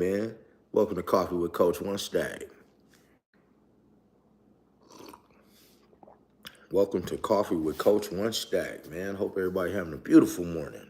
man. Welcome to Coffee with Coach1stac. Welcome to Coffee with Coach1stac, man. Hope everybody having a beautiful morning.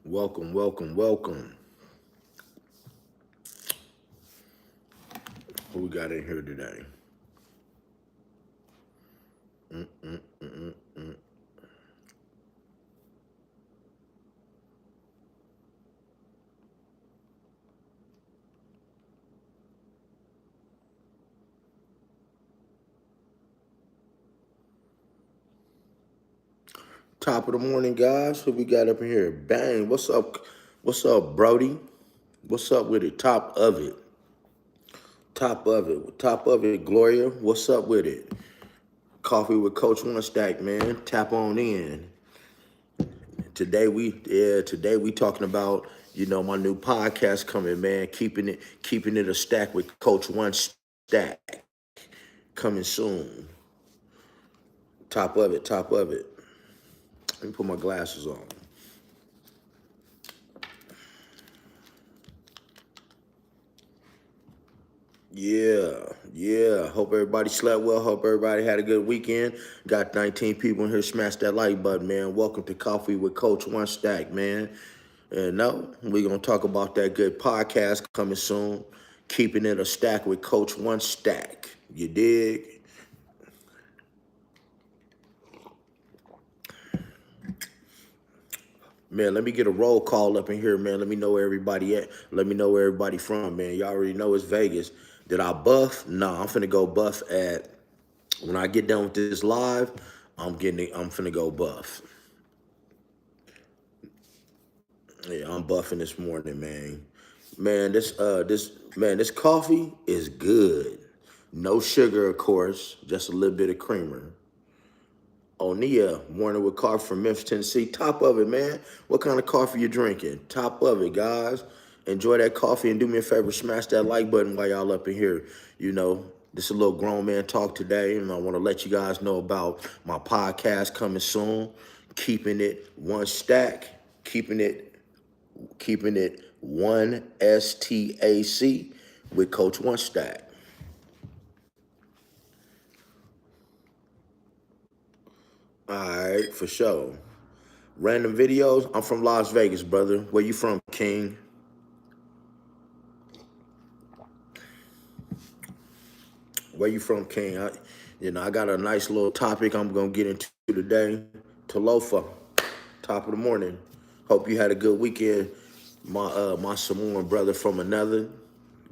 Welcome, welcome, welcome. Who we got in here today? Top of the morning, guys. Who we got up in here? Bang. What's up? What's up, Brody? What's up with it? Top of it. Top of it. Top of it, Gloria. What's up with it? Coffee with Coach1stac, man. Tap on in. Today we talking about, my new podcast coming, man. Keeping it a stack with Coach1stac. Coming soon. Top of it, top of it. Let me put my glasses on. Yeah. Hope everybody slept well. Hope everybody had a good weekend. Got 19 people in here. Smash that like button, man. Welcome to Coffee with Coach1stac, man. And no, we're going to talk about that good podcast coming soon. Keeping it a stack with Coach1stac. You dig? Man, let me get a roll call up in here, man. Let me know where everybody at. Let me know where everybody from, man. Y'all already know it's Vegas. Did I buff? Nah, I'm finna go buff when I get done with this live, I'm finna go buff. Yeah, I'm buffing this morning, man. Man, this coffee is good. No sugar, of course, just a little bit of creamer. Onia, morning with coffee from Memphis, Tennessee. Top of it, man. What kind of coffee you drinking? Top of it, guys. Enjoy that coffee and do me a favor, smash that like button while y'all up in here. This is a little grown man talk today, and I want to let you guys know about my podcast coming soon. Keeping it one stack, keeping it one STAC with Coach1stac. All right, for sure. Random videos. I'm from Las Vegas, brother. Where you from, King? Where you from, King? I got a nice little topic I'm gonna get into today. Talofa, top of the morning. Hope you had a good weekend, my Samoan brother from another.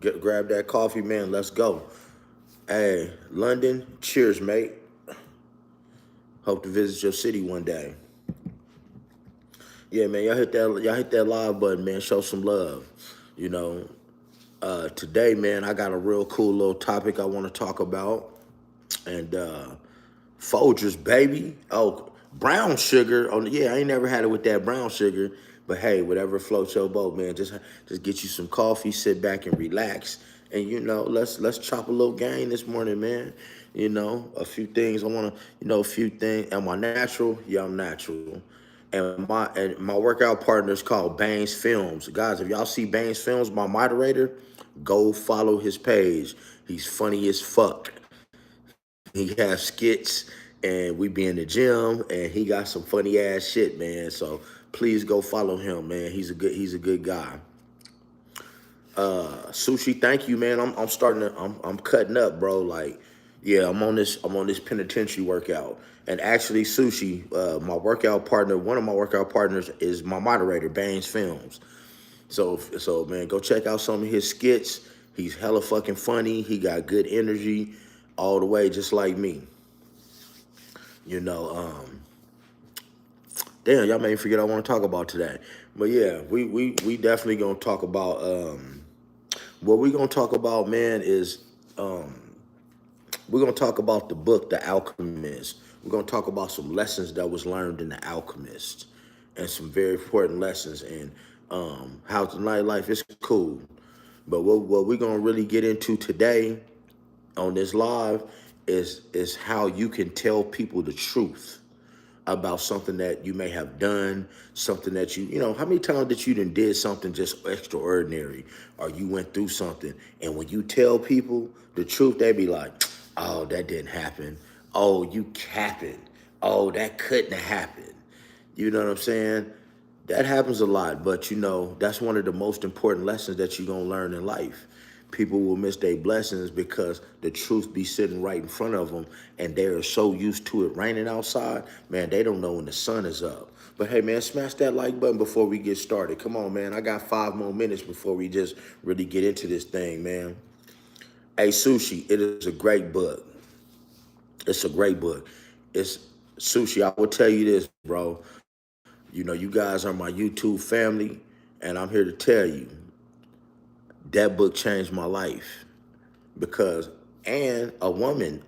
Grab that coffee, man. Let's go. Hey, London. Cheers, mate. Hope to visit your city one day. Yeah, man. Y'all hit that live button, man. Show some love. You know, today, man, I got a real cool little topic I want to talk about. And Folgers, baby. Oh, brown sugar. Oh, yeah, I ain't never had it with that brown sugar. But hey, whatever floats your boat, man. Just get you some coffee, sit back and relax. And let's chop a little game this morning, man. A few things I wanna, a few things. Am I natural? Yeah, I'm natural. And my workout partner is called Baines Films. Guys, if y'all see Baines Films, my moderator, go follow his page. He's funny as fuck. He has skits, and we be in the gym, and he got some funny ass shit, man. So please go follow him, man. He's a good guy. Sushi, thank you, man. I'm cutting up, bro. Like, yeah, I'm on this penitentiary workout. And actually, Sushi, my workout partner, one of my workout partners is my moderator, Baines Films. So man, go check out some of his skits. He's hella fucking funny. He got good energy all the way, just like me. You know, damn, y'all made me forget I want to talk about today. But yeah, we definitely gonna talk about what we gonna talk about, man, is We're going to talk about the book, The Alchemist. We're going to talk about some lessons that was learned in The Alchemist and some very important lessons. And how the nightlife is cool. But what we're going to really get into today on this live is how you can tell people the truth about something that you may have done, something that how many times that you did something just extraordinary, or you went through something, and when you tell people the truth, they be like, oh, that didn't happen. Oh, you capping. Oh, that couldn't have happened. You know what I'm saying? That happens a lot, but that's one of the most important lessons that you're going to learn in life. People will miss their blessings because the truth be sitting right in front of them, and they are so used to it raining outside, man, they don't know when the sun is up. But hey, man, smash that like button before we get started. Come on, man. I got 5 more minutes before we just really get into this thing, man. Hey, Sushi, it is a great book. It's a great book. It's Sushi, I will tell you this, bro. You guys are my YouTube family, and I'm here to tell you that book changed my life because, and a woman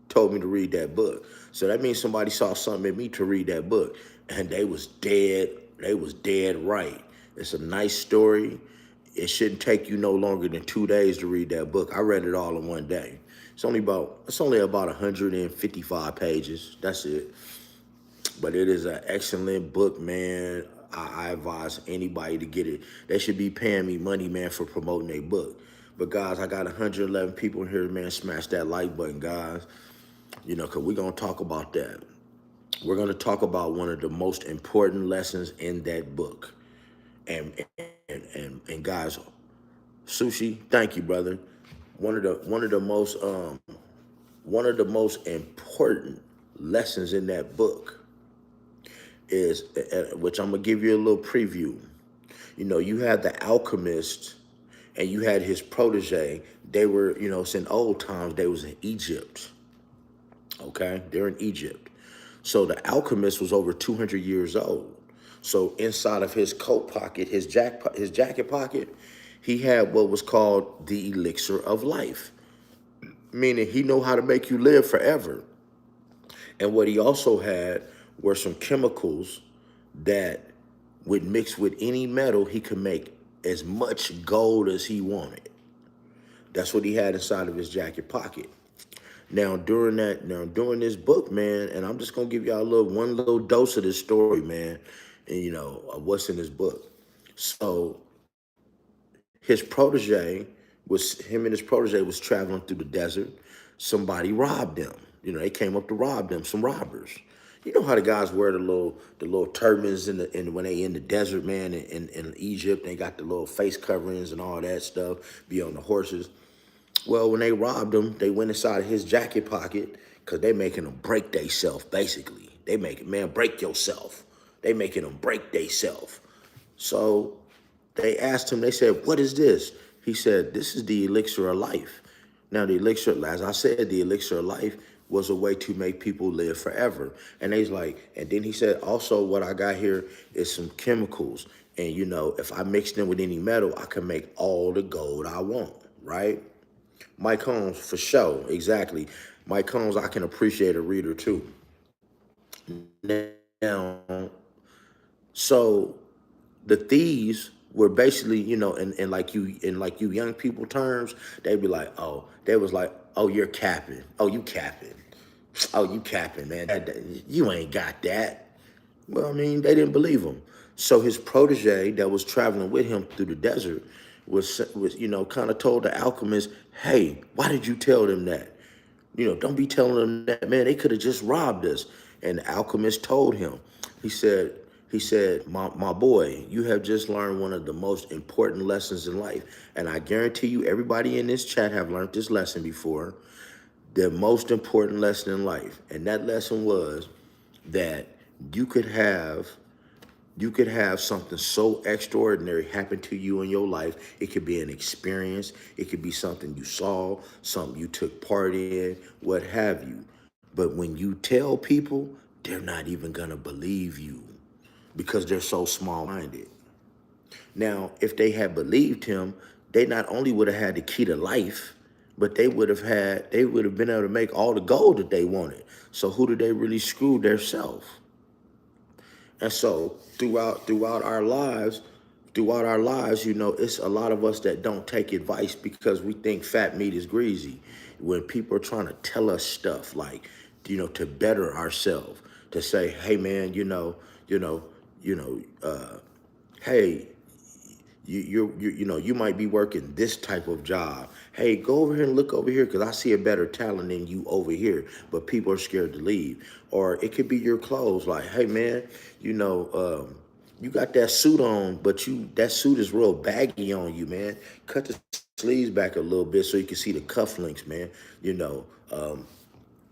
told me to read that book. So that means somebody saw something in me to read that book, and they was dead right. It's a nice story. It shouldn't take you no longer than 2 days to read that book. I read it all in one day. It's only about 155 pages. That's it. But it is an excellent book, man. I advise anybody to get it. They should be paying me money, man, for promoting their book. But guys, I got 111 people in here, man. Smash that like button, guys. Because we're going to talk about that. We're going to talk about one of the most important lessons in that book. And guys, Sushi, thank you, brother. One of the most important lessons in that book is, which I'm gonna give you a little preview. You had the alchemist, and you had his protege. They were, it's in old times. They was in Egypt. Okay, they're in Egypt. So the alchemist was over 200 years old. So inside of his coat pocket, his jacket pocket, he had what was called the elixir of life, meaning he know how to make you live forever. And what he also had were some chemicals that would mix with any metal. He could make as much gold as he wanted. That's what he had inside of his jacket pocket. Now during this book, man, and I'm just gonna give y'all one little dose of this story, man, and of what's in this book. So him and his protege was traveling through the desert. Somebody robbed them. They came up to rob them, some robbers. You know how the guys wear the little turbans when they in the desert, man, in Egypt. They got the little face coverings and all that stuff, be on the horses. Well, when they robbed him, they went inside of his jacket pocket because they making them break theyself, basically. They making, man, break yourself. They making them break theyself. So they asked him, they said, what is this? He said, this is the elixir of life. Now, the elixir, as I said, the elixir of life was a way to make people live forever. And he's like, and then he said, also what I got here is some chemicals. And, if I mix them with any metal, I can make all the gold I want, right? Mike Holmes, for sure, exactly. Mike Holmes, I can appreciate a reader too. Now, so the thieves were basically, in like you young people terms, they'd be like, oh, they was like, oh, you're capping. Oh, you capping. Oh, you capping, man. You ain't got that. Well, I mean, they didn't believe him. So his protege that was traveling with him through the desert was kind of told the alchemist, hey, why did you tell them that? Don't be telling them that, man. They could have just robbed us. And the alchemist told him, he said, my boy, you have just learned one of the most important lessons in life. And I guarantee you, everybody in this chat have learned this lesson before. The most important lesson in life. And that lesson was that you could have something so extraordinary happen to you in your life. It could be an experience. It could be something you saw, something you took part in, what have you. But when you tell people, they're not even going to believe you because they're so small-minded. Now, if they had believed him, they not only would have had the key to life, but they would have been able to make all the gold that they wanted. So who did they really screw? Theirself. And so throughout our lives, it's a lot of us that don't take advice because we think fat meat is greasy. When people are trying to tell us stuff like, to better ourselves, to say, hey man, you know, you know, hey, you might be working this type of job. Hey, go over here and look over here because I see a better talent than you over here, but people are scared to leave. Or it could be your clothes, like, hey man, you got that suit on, but that suit is real baggy on you, man. Cut the sleeves back a little bit so you can see the cufflinks, man.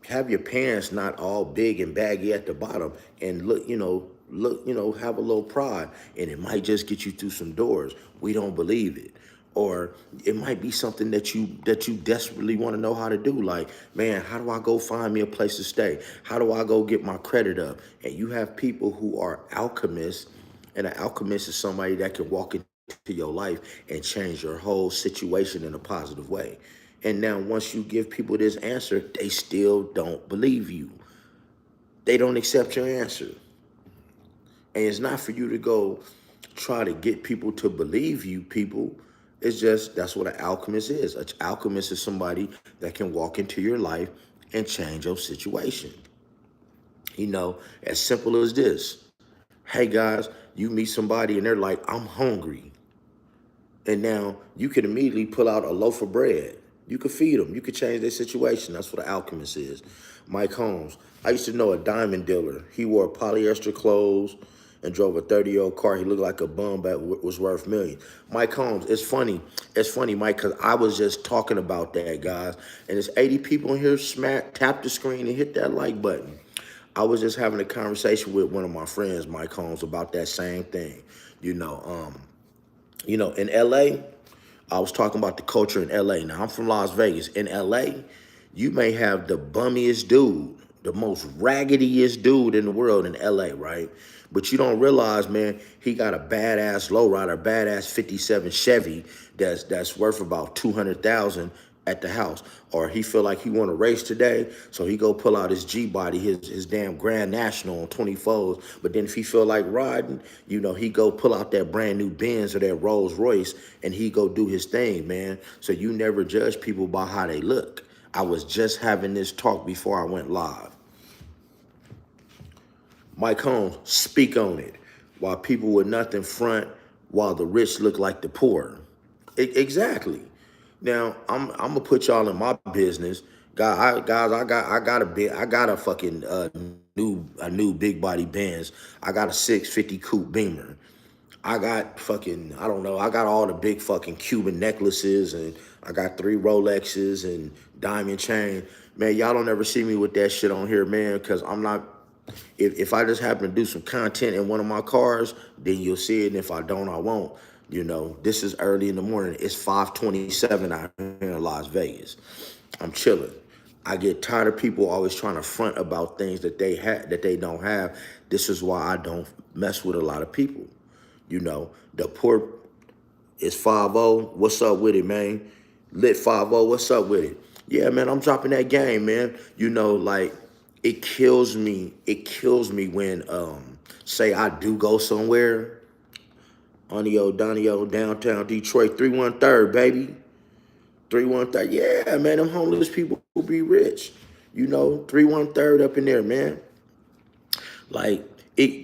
Have your pants not all big and baggy at the bottom, and have a little pride, and it might just get you through some doors. We don't believe it. Or it might be something that you desperately want to know how to do. Like, man, how do I go find me a place to stay? How do I go get my credit up? And you have people who are alchemists, and an alchemist is somebody that can walk into your life and change your whole situation in a positive way. And now, once you give people this answer, they still don't believe you. They don't accept your answer. And it's not for you to go try to get people to believe you, people. It's just that's what an alchemist is. An alchemist is somebody that can walk into your life and change your situation. As simple as this. Hey guys, you meet somebody and they're like, I'm hungry. And now you can immediately pull out a loaf of bread. You could feed them. You could change their situation. That's what an alchemist is. Mike Holmes. I used to know a diamond dealer. He wore polyester clothes and drove a 30-year-old car. He looked like a bum that was worth millions. Mike Holmes. It's funny. It's funny, Mike, because I was just talking about that, guys. And there's 80 people in here. Tap the screen and hit that like button. I was just having a conversation with one of my friends, Mike Holmes, about that same thing. In LA, I was talking about the culture in LA. Now, I'm from Las Vegas. In LA, you may have the bummiest dude, the most raggediest dude in the world in LA, right? But you don't realize, man, he got a badass lowrider, badass 57 Chevy that's worth about 200,000 at the house. Or he feel like he want to race today, so he go pull out his G-Body, his damn Grand National on 24s. But then if he feel like riding, he go pull out that brand new Benz or that Rolls Royce, and he go do his thing, man. So you never judge people by how they look. I was just having this talk before I went live. Mike Holmes, speak on it. While people with nothing front, while the rich look like the poor. Exactly. Now I'm gonna put y'all in my business, guys. I got a fucking new big body Benz. I got a 650 coupe Beamer. I got fucking, I don't know, I got all the big fucking Cuban necklaces, and I got 3 Rolexes and diamond chain. Man, y'all don't ever see me with that shit on here, man, because I'm not, if I just happen to do some content in one of my cars, then you'll see it, and if I don't, I won't. This is early in the morning. It's 5:27 out here in Las Vegas. I'm chilling. I get tired of people always trying to front about things that they don't have. This is why I don't mess with a lot of people. The poor is 5-0. What's up with it, man? Lit 5-0. What's up with it? Yeah, man, I'm dropping that game, man. Like, it kills me. It kills me when, say I do go somewhere. Donio, downtown Detroit, 313, baby. 313. Yeah, man, them homeless people will be rich. 313 up in there, man. Like,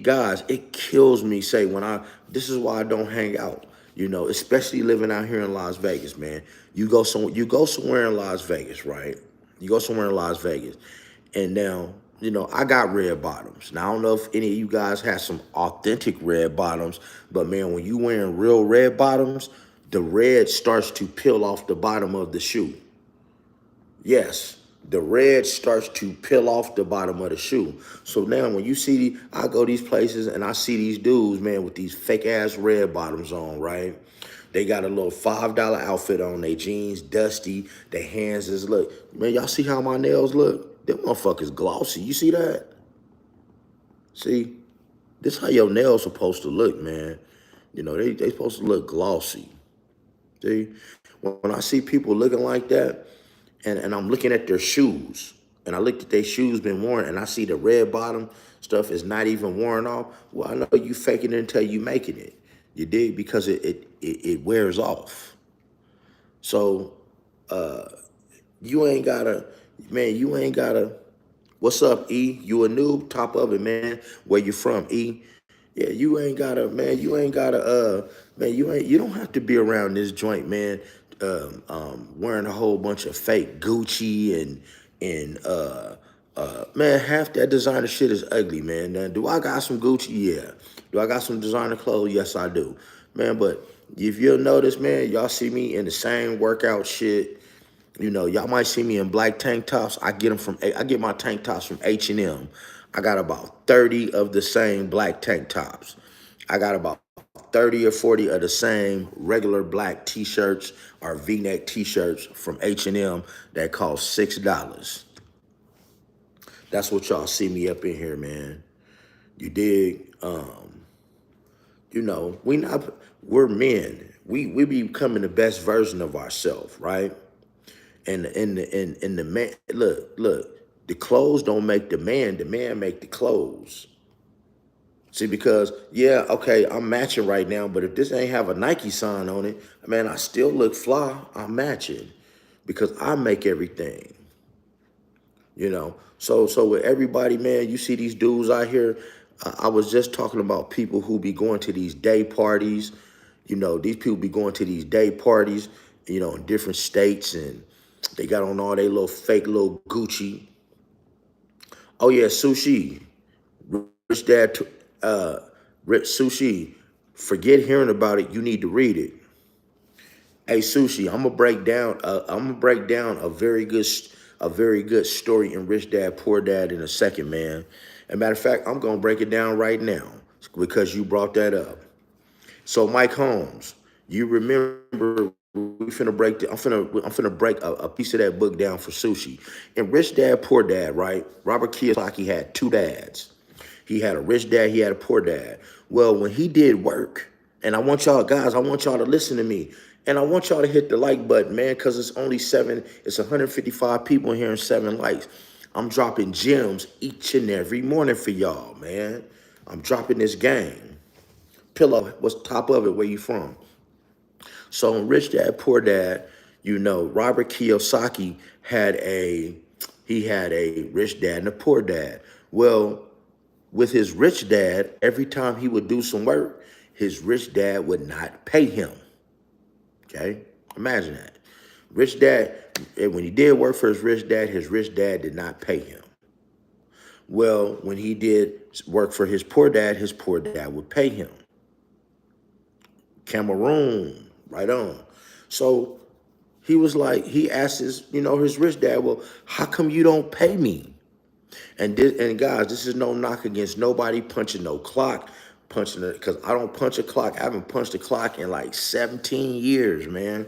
guys, it kills me, this is why I don't hang out, especially living out here in Las Vegas, man. You go somewhere in Las Vegas, right? You go somewhere in Las Vegas, and now, I got red bottoms. Now, I don't know if any of you guys have some authentic red bottoms, but man, when you wearing real red bottoms, the red starts to peel off the bottom of the shoe. Yes, the red starts to peel off the bottom of the shoe. So now when you see, I go these places and I see these dudes, man, with these fake ass red bottoms on, right? They got a little $5 outfit on, their jeans dusty, their hands is, look, man, y'all see how my nails look? Them motherfuckers glossy. You see that? See? This how your nails supposed to look, man. They supposed to look glossy. See? When I see people looking like that, and I'm looking at their shoes, and I looked at their shoes been worn, and I see the red bottom stuff is not even worn off. Well, I know you faking it until you making it. You dig? Because it wears off. So you ain't gotta, man. You ain't gotta. What's up, E? You a noob? Top of it, man. Where you from, E? Yeah, you ain't gotta, man. You ain't gotta, man. You don't have to be around this joint, man. Wearing a whole bunch of fake Gucci and man, half that designer shit is ugly, man. Now, do I got some Gucci? Yeah. Do I got some designer clothes? Yes, I do, man. But if you'll notice, man, y'all see me in the same workout shit. You know, y'all might see me in black tank tops. I get my tank tops from H&M. I got about 30 of the same black tank tops. I got about 30 or 40 of the same regular black t-shirts or V-neck t-shirts from H&M that cost $6. That's what y'all see me up in here, man. You dig? You know, we're men. We becoming the best version of ourselves, right? And the man, look, the clothes don't make the man make the clothes. See, because yeah, okay, I'm matching right now, but if this ain't have a Nike sign on it, man, I still look fly. I'm matching because I make everything. You know, so with everybody, man, you see these dudes out here. I was just talking about people who be going to these day parties. You know, these people be going to these day parties, you know, in different states, and they got on all they little fake little Gucci. Oh yeah, sushi. Rich Dad, Rich Sushi. Forget hearing about it. You need to read it. Hey Sushi, I'm gonna break down. I'm gonna break down a very good story in Rich Dad Poor Dad in a second, man. As a matter of fact, I'm gonna break it down right now because you brought that up. So Mike Holmes, you remember we finna break. I'm finna break a piece of that book down for Sushi. In Rich Dad Poor Dad, right? Robert Kiyosaki had two dads. He had a rich dad, he had a poor dad. Well, when he did work, and I want y'all guys, I want y'all to listen to me. And I want y'all to hit the like button, man, because it's 155 people in here and 7 likes. I'm dropping gems each and every morning for y'all, man. I'm dropping this game. Pillow, what's top of it? Where you from? So in Rich Dad, Poor Dad, you know, Robert Kiyosaki had a rich dad and a poor dad. Well, with his rich dad, every time he would do some work, his rich dad would not pay him. Okay? Imagine that. Rich dad, when he did work for his rich dad did not pay him. Well, when he did work for his poor dad would pay him. Cameroon, right on. So he was like, he asked his rich dad, well, how come you don't pay me? And guys, this is no knock against nobody punching no clock, punching it, because I don't punch a clock. I haven't punched a clock in like 17 years, man.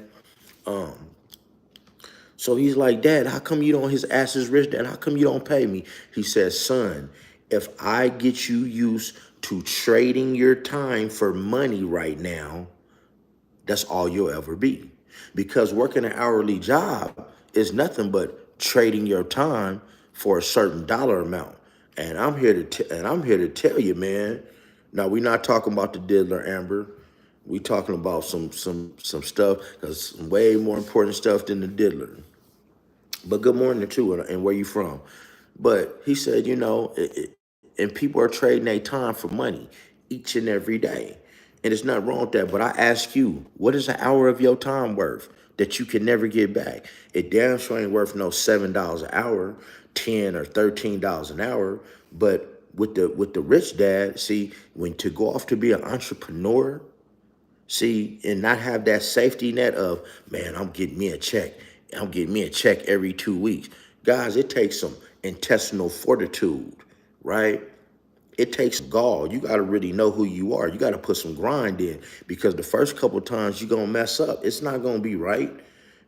So he's like, Dad, how come you don't, his ass is rich, Dad, how come you don't pay me? He says, son, if I get you used to trading your time for money right now, that's all you'll ever be. Because working an hourly job is nothing but trading your time for a certain dollar amount. And I'm here to tell you, man. Now we're not talking about the diddler, Amber. We talking about some stuff, because some way more important stuff than the diddler. But good morning too, and where you from? But he said, and people are trading their time for money each and every day. And there's nothing wrong with that. But I ask you, what is an hour of your time worth that you can never get back? It damn sure ain't worth no $7 an hour, 10 or $13 an hour. But with the rich dad, see, when to go off to be an entrepreneur, see, and not have that safety net of, man, I'm getting me a check. I'm getting me a check every 2 weeks. Guys, it takes some intestinal fortitude, right? It takes gall. You got to really know who you are. You got to put some grind in, because the first couple of times you're going to mess up. It's not going to be right.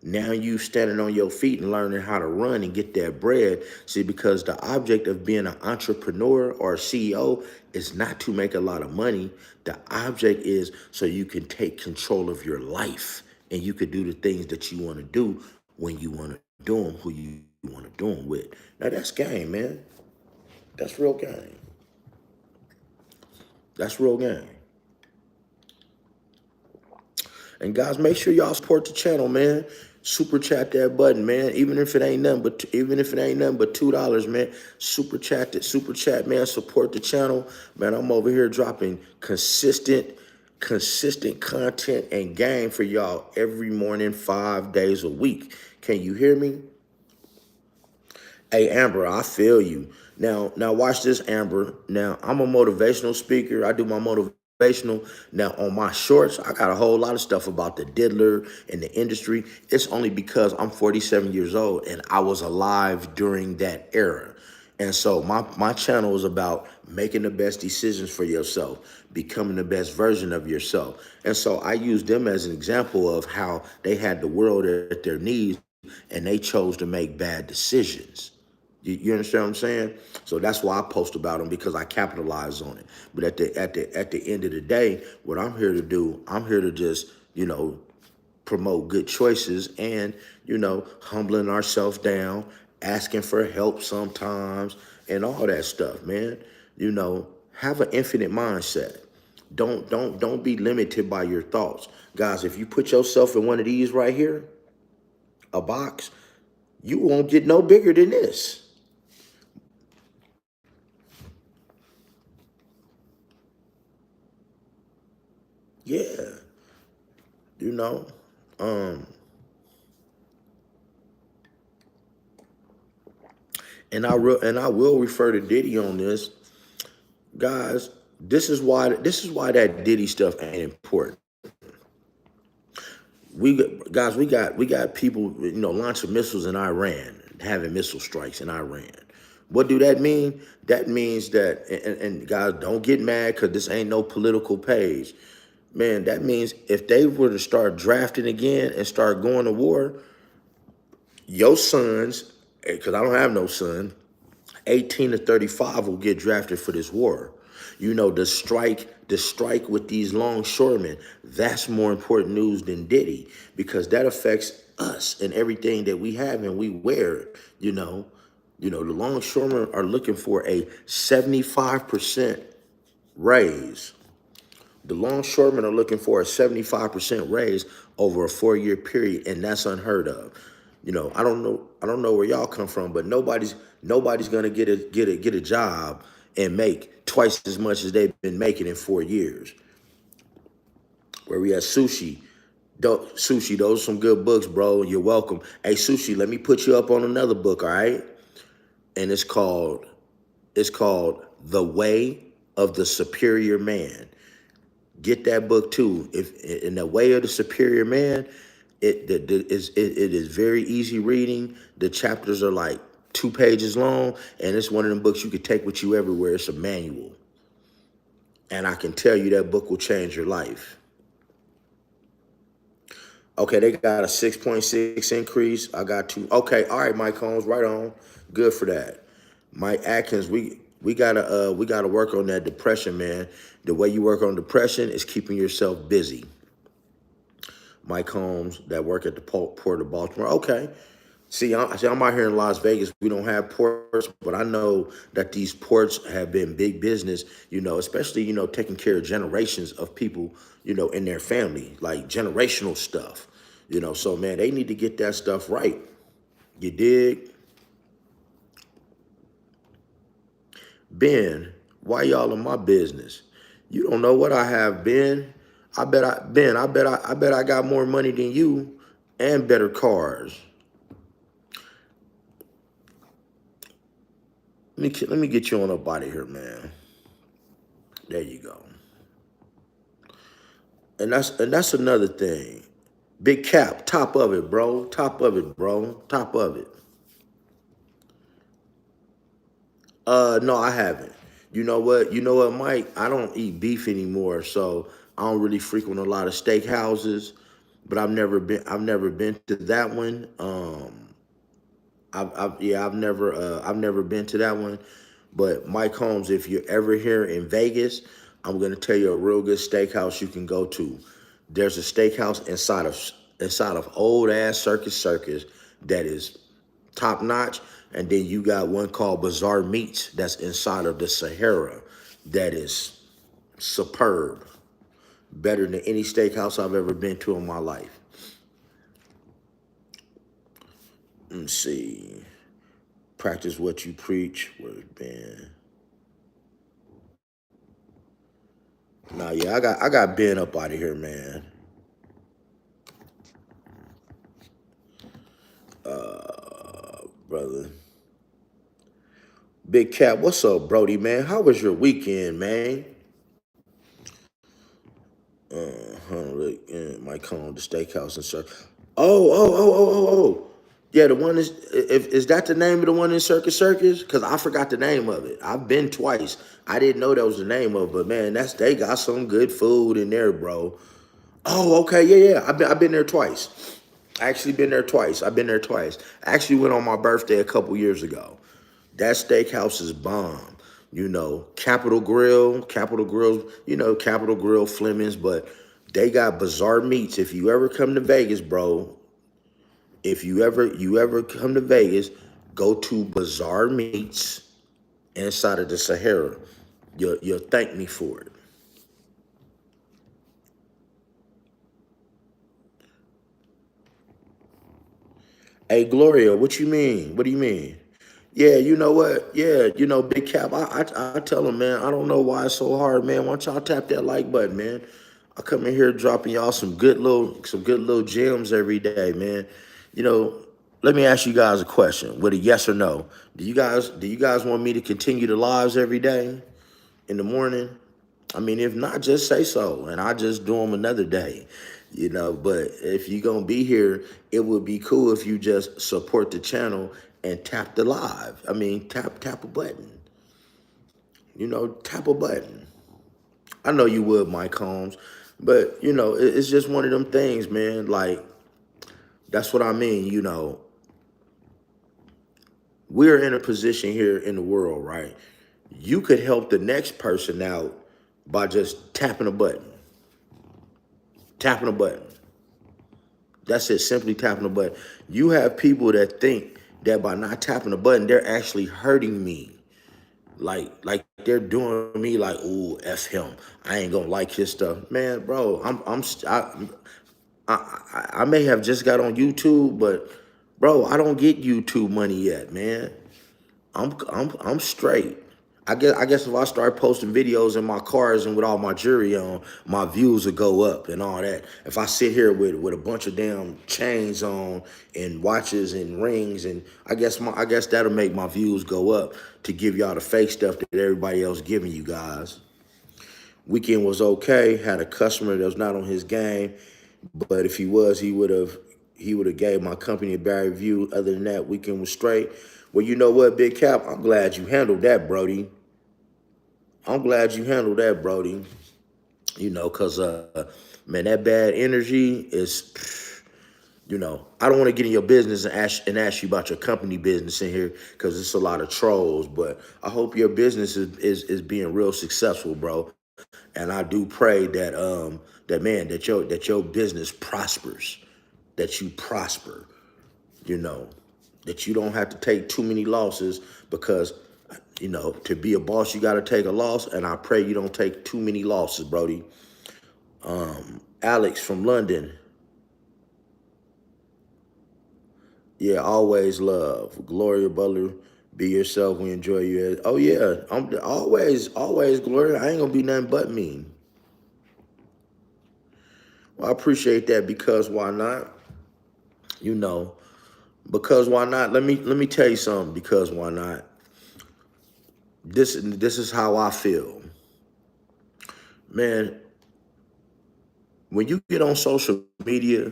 Now you standing on your feet and learning how to run and get that bread. See, because the object of being an entrepreneur or a CEO is not to make a lot of money. The object is so you can take control of your life and you can do the things that you want to do when you want to doing who you want to do them with. Now that's game, man. That's real game. That's real game. And guys, make sure y'all support the channel, man. Super chat that button, man. Even if it ain't nothing but $2, man. Super chat, man. Support the channel, man. I'm over here dropping consistent content and game for y'all every morning, 5 days a week. Can you hear me? Hey, Amber, I feel you. Now watch this, Amber. Now, I'm a motivational speaker. I do my motivational. Now, on my shorts, I got a whole lot of stuff about the diddler and the industry. It's only because I'm 47 years old and I was alive during that era. And so my channel is about making the best decisions for yourself, becoming the best version of yourself. And so I use them as an example of how they had the world at their knees and they chose to make bad decisions. You understand what I'm saying? So that's why I post about them, because I capitalize on it. But at the end of the day, what I'm here to do, I'm here to just, promote good choices and, humbling ourselves down, asking for help sometimes, and all that stuff, man. Have an infinite mindset. Don't be limited by your thoughts. Guys, if you put yourself in one of these right here, a box, you won't get no bigger than this. Yeah, you know. Um, and I will refer to Diddy on this, guys. This is why that Diddy stuff ain't important. We got people, launching missiles in Iran, having missile strikes in Iran. What do that mean? That means that, and guys, don't get mad because this ain't no political page. Man, that means if they were to start drafting again and start going to war, your sons, because I don't have no son, 18 to 35 will get drafted for this war. The strike with these longshoremen, that's more important news than Diddy, because that affects us and everything that we have and we wear, you know. The longshoremen are looking for a 75% raise. The longshoremen are looking for a 75% raise over a 4-year period, and that's unheard of. I don't know where y'all come from, but nobody's gonna get a job and make twice as much as they've been making in 4 years. Where we at Sushi. Sushi, those are some good books, bro. You're welcome. Hey, Sushi, let me put you up on another book, all right? And it's called The Way of the Superior Man. Get that book too. If in The Way of the Superior Man, it is very easy reading. The chapters are like 2 pages long, and it's one of them books you could take with you everywhere. It's a manual, and I can tell you that book will change your life. Okay, they got a 6.6 increase. I got two. Okay, all right, Mike Holmes, right on. Good for that. Mike Atkins, we gotta work on that depression, man. The way you work on depression is keeping yourself busy. Mike Holmes, that work at the Port of Baltimore. Okay. See, I'm out here in Las Vegas. We don't have ports, but I know that these ports have been big business, especially, taking care of generations of people, in their family, like generational stuff, So, man, they need to get that stuff right. You dig? Ben, why y'all in my business? You don't know what I have, Ben. I bet I got more money than you and better cars. Let me get you on up out of here, man. There you go. And that's another thing. Big Cap, top of it, bro. Top of it, bro. Top of it. No, I haven't. You know what? You know what, Mike? I don't eat beef anymore, so I don't really frequent a lot of steakhouses. But I've never been to that one. I've never been to that one. But Mike Holmes, if you're ever here in Vegas, I'm gonna tell you a real good steakhouse you can go to. There's a steakhouse inside of old ass Circus that is. top notch. And then you got one called Bazaar Meats that's inside of the Sahara that is superb. Better than any steakhouse I've ever been to in my life. Let's see. Practice what you preach. Where's Ben? Nah, yeah, I got Ben up out of here, man. Brother. Big Cap, what's up, Brody, man? How was your weekend, man? Look, might come on the steakhouse and stuff. Oh. Yeah, the one is that the name of the one in Circus? Because I forgot the name of it. I've been twice. I didn't know that was the name of it, but man, they got some good food in there, bro. Oh, okay, yeah. I've been there twice. I actually been there twice. I've been there twice. I actually went on my birthday a couple years ago. That steakhouse is bomb. You know, Capitol Grill, Capitol Grill, Fleming's, but they got Bazaar Meats. If you ever come to Vegas, bro, if you ever come to Vegas, go to Bazaar Meats inside of the Sahara. You'll thank me for it. Hey, Gloria, what you mean? What do you mean? Yeah, you know what? Yeah, Big Cap. I tell them, man. I don't know why it's so hard, man. Why don't y'all tap that like button, man? I come in here dropping y'all some good little gems every day, man. You know, let me ask you guys a question with a yes or no. Do you guys want me to continue the lives every day in the morning? I mean, if not, just say so, and I just do them another day, But if you're gonna be here, it would be cool if you just support the channel and tap the live. I mean, tap a button. Tap a button. I know you would, Mike Holmes, but it's just one of them things, man. Like that's what I mean. We're in a position here in the world, right? You could help the next person out by just tapping a button. Tapping a button. That's it, simply tapping a button. You have people that think that by not tapping a button, they're actually hurting me. Like they're doing me like, ooh, F him. I ain't gonna like his stuff. Man, bro, I may have just got on YouTube, but bro, I don't get YouTube money yet, man. I'm straight. I guess if I start posting videos in my cars and with all my jewelry on, my views will go up and all that. If I sit here with a bunch of damn chains on and watches and rings, and I guess that'll make my views go up to give y'all the fake stuff that everybody else giving you guys. Weekend was okay. Had a customer that was not on his game, but if he was, he would have gave my company a bad review. Other than that, weekend was straight. Well, you know what, Big Cap? I'm glad you handled that, Brody. I'm glad you handled that, Brody. Cause man, that bad energy is, I don't want to get in your business and ask you about your company business in here because it's a lot of trolls. But I hope your business is being real successful, bro. And I do pray that your business prospers, that you prosper, you know, that you don't have to take too many losses because, to be a boss, you got to take a loss. And I pray you don't take too many losses, Brody. Alex from London. Yeah, always love. Gloria Butler, be yourself. We enjoy you. Oh, yeah. I'm always, Gloria. I ain't going to be nothing but me. Well, I appreciate that because why not? Because why not? Let me tell you something. Because why not? This is how I feel, man. When you get on social media,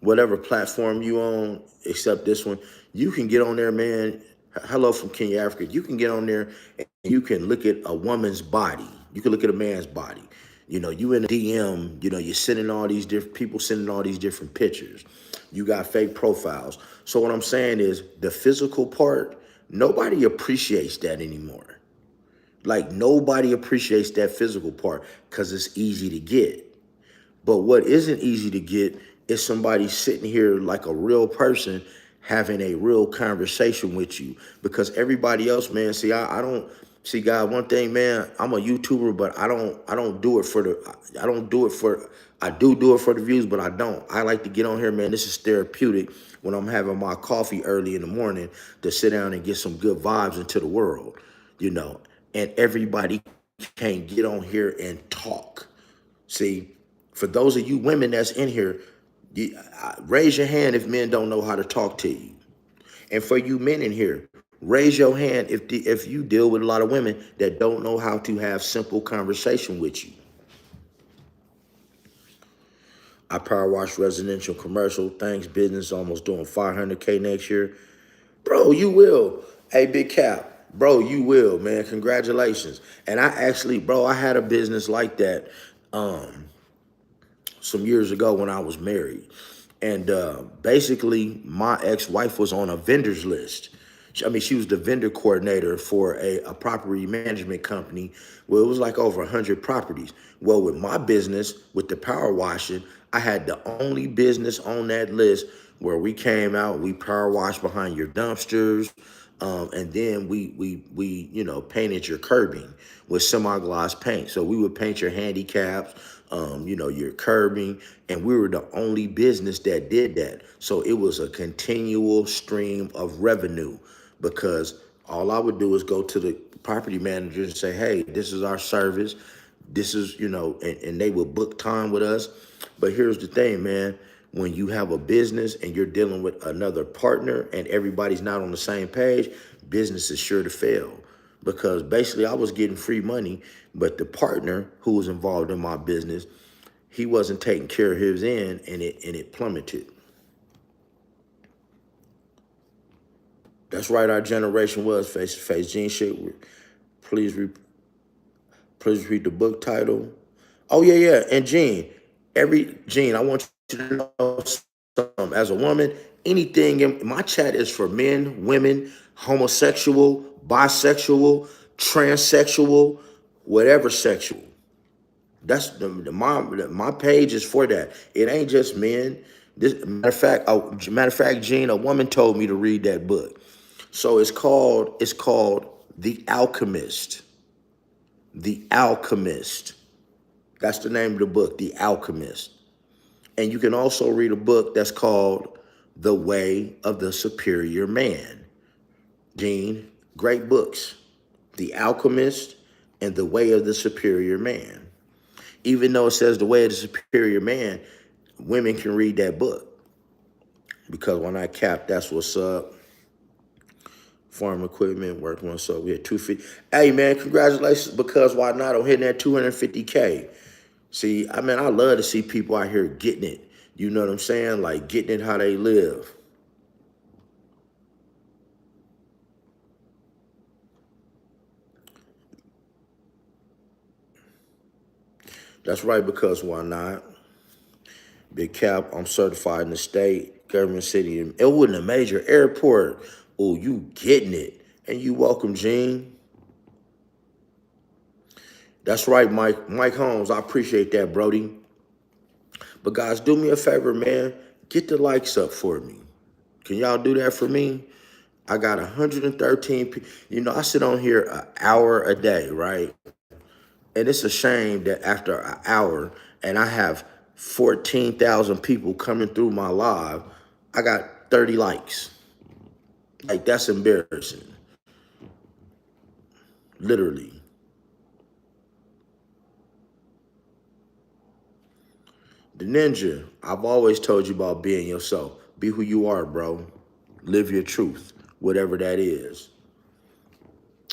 whatever platform you on, except this one, you can get on there, man. Hello from Kenya, Africa. You can get on there and you can look at a woman's body. You can look at a man's body. You in a DM, you're sending all these different people sending all these different pictures. You got fake profiles. So what I'm saying is the physical part, nobody appreciates that anymore. Like nobody appreciates that physical part because it's easy to get. But what isn't easy to get is somebody sitting here like a real person having a real conversation with you. Because everybody else, man, see, I don't see, God, one thing, man, I'm a YouTuber, but I don't do it for the I don't do it for I do it for the views, but I don't. I like to get on here, man. This is therapeutic when I'm having my coffee early in the morning to sit down and get some good vibes into the world, you know. And everybody can't get on here and talk. See, for those of you women that's in here, raise your hand if men don't know how to talk to you. And for you men in here, raise your hand if you deal with a lot of women that don't know how to have simple conversation with you. I power wash residential, commercial, thanks business, almost doing 500K next year. Bro, you will. Hey, Big Cap, bro, you will, man. Congratulations. And I actually, bro, I had a business like that some years ago when I was married. And basically, my ex-wife was on a vendor's list. I mean, she was the vendor coordinator for a property management company. Well, it was like over 100 properties. Well, with my business, with the power washing, I had the only business on that list where we came out, we power washed behind your dumpsters, and then we painted your curbing with semi-gloss paint. So we would paint your handicaps, your curbing, and we were the only business that did that. So it was a continual stream of revenue because all I would do is go to the property manager and say, hey, this is our service. This is, and they will book time with us. But here's the thing, man. When you have a business and you're dealing with another partner and everybody's not on the same page, business is sure to fail. Because basically I was getting free money, but the partner who was involved in my business, he wasn't taking care of his end, and it plummeted. That's right, our generation was face-to-face. Gene shit. Please please read the book title. Oh yeah. And Gene, I want you to know something. As a woman, anything in my chat is for men, women, homosexual, bisexual, transsexual, whatever sexual. That's my page is for that. It ain't just men. Matter of fact, Gene, a woman told me to read that book. So it's called The Alchemist. The Alchemist. That's the name of the book, The Alchemist. And you can also read a book that's called The Way of the Superior Man. Gene, great books. The Alchemist and The Way of the Superior Man. Even though it says The Way of the Superior Man, women can read that book. Because when I cap, that's what's up. Farm equipment, working on so we had 250. Hey man, congratulations, because why not? I'm hitting that 250K. See, I mean, I love to see people out here getting it. You know what I'm saying? Like getting it how they live. That's right, because why not? Big Cap, I'm certified in the state, government, city, and it wasn't a major airport. Oh, you getting it. And you welcome, Gene. That's right, Mike Holmes. I appreciate that, Brody. But guys, do me a favor, man. Get the likes up for me. Can y'all do that for me? I got 113 people. I sit on here an hour a day, right? And it's a shame that after an hour and I have 14,000 people coming through my live, I got 30 likes. Like, that's embarrassing. Literally. The ninja, I've always told you about being yourself. Be who you are, bro. Live your truth, whatever that is.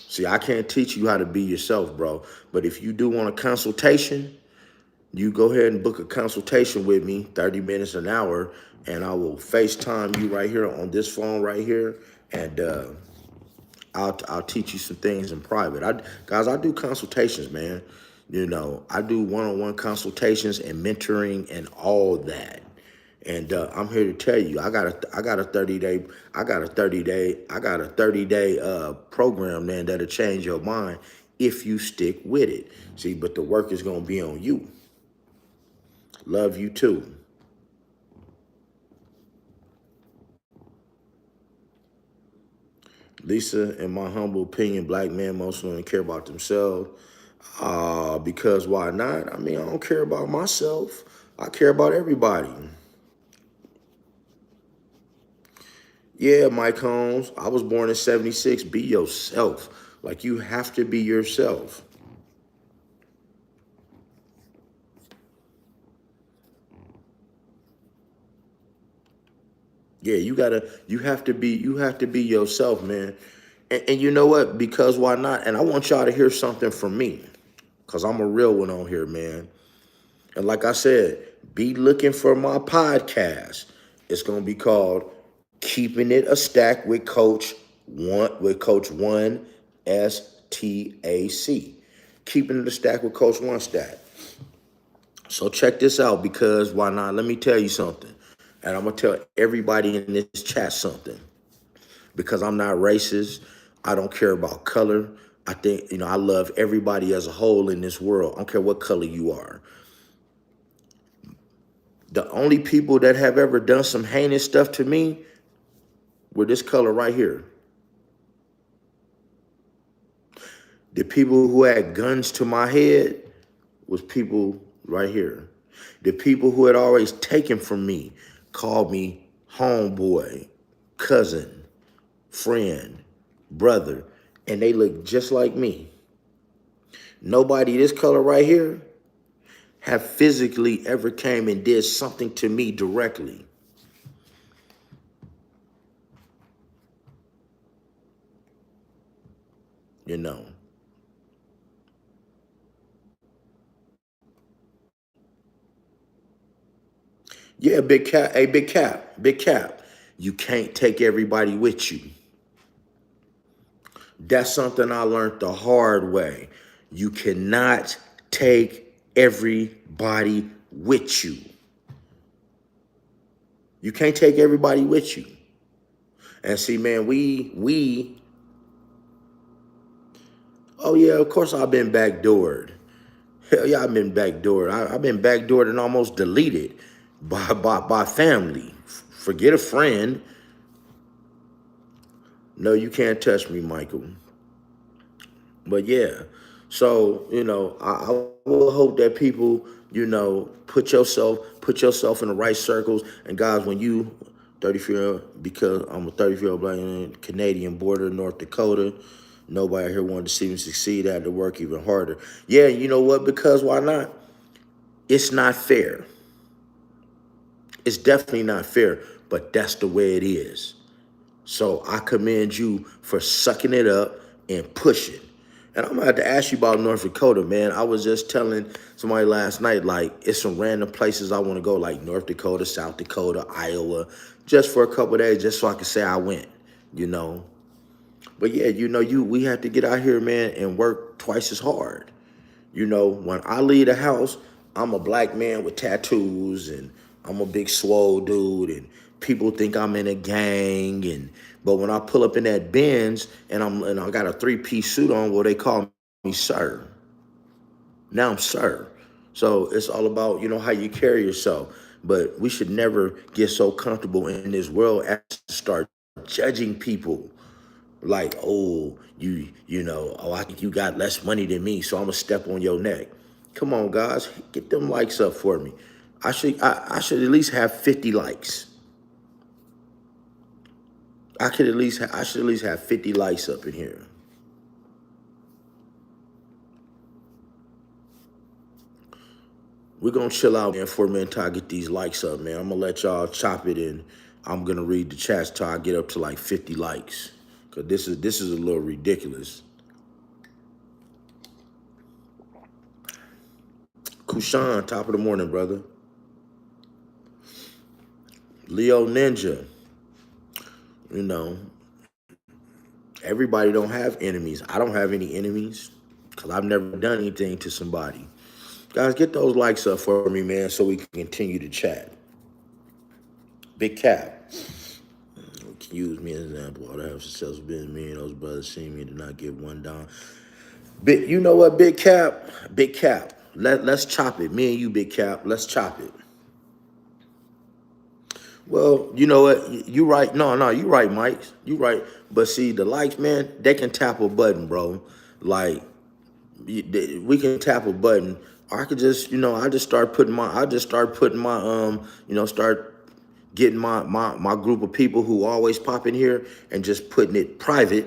See, I can't teach you how to be yourself, bro. But if you do want a consultation, you go ahead and book a consultation with me, 30 minutes, an hour, and I will FaceTime you right here on this phone right here, and I'll teach you some things in private. Guys, I do consultations, man. I do one-on-one consultations and mentoring and all that. And I'm here to tell you, I got a 30-day program, man, that'll change your mind if you stick with it. See, but the work is gonna be on you. Love you too. Lisa, in my humble opinion, black men mostly don't care about themselves. Because why not? I mean, I don't care about myself. I care about everybody. Yeah, Mike Holmes, I was born in 76. Be yourself. Like, you have to be yourself. Yeah, you have to be yourself, man. And you know what? Because why not? And I want y'all to hear something from me. Because I'm a real one on here, man. And like I said, be looking for my podcast. It's gonna be called Keeping It a Stack with Coach1stac. Keeping It a Stack with Coach1stac. So check this out, because why not? Let me tell you something. And I'm gonna tell everybody in this chat something. Because I'm not racist. I don't care about color. I think, I love everybody as a whole in this world. I don't care what color you are. The only people that have ever done some heinous stuff to me were this color right here. The people who had guns to my head was people right here. The people who had always taken from me called me homeboy, cousin, friend, brother, and they look just like me. Nobody this color right here have physically ever came and did something to me directly. You know. Yeah, big cap. Hey, big cap. Big cap. You can't take everybody with you. That's something I learned the hard way. You cannot take everybody with you. You can't take everybody with you. And see, man, oh yeah, of course I've been backdoored. Hell yeah, I've been backdoored. I've been backdoored and almost deleted by family. Forget a friend. No, you can't touch me, Michael. But yeah, so I will hope that people, put yourself in the right circles. And guys, when you 34, because I'm a 34-year-old black man, Canadian border, North Dakota. Nobody here wanted to see me succeed. I had to work even harder. Yeah, you know what? Because why not? It's not fair. It's definitely not fair, but that's the way it is. So I commend you for sucking it up and pushing. And I'm gonna have to ask you about North Dakota, man. I was just telling somebody last night, like, it's some random places I want to go, like North Dakota, South Dakota, Iowa, just for a couple of days, just so I can say I went, you know. But yeah, we have to get out here, man, and work twice as hard. When I leave the house, I'm a black man with tattoos, and I'm a big swole dude, and people think I'm in a gang. And but when I pull up in that Benz and I got a 3-piece suit on, well, they call me sir. Now I'm sir. So it's all about how you carry yourself. But we should never get so comfortable in this world as to start judging people. Like, oh, oh, I think you got less money than me, so I'm gonna step on your neck. Come on, guys, get them likes up for me. I should at least have 50 likes. I should at least have 50 likes up in here. We're gonna chill out, man, for a minute till I get these likes up, man. I'm gonna let y'all chop it, and I'm gonna read the chats till I get up to like 50 likes. Cause this is a little ridiculous. Kushan, top of the morning, brother. Leo Ninja, you know, everybody don't have enemies. I don't have any enemies because I've never done anything to somebody. Guys, get those likes up for me, man, so we can continue to chat. Big Cap. You can use me as an example. All the have successful business, me and those brothers see me to not give one down. You know what, Big Cap? Big Cap. Let's chop it. Me and you, Big Cap. Let's chop it. Well, you know what? You right. No, you right, Mike. You right. But see, the likes, man, they can tap a button, bro. Like we can tap a button. Or I could just, I just start putting my, start getting my group of people who always pop in here and just putting it private.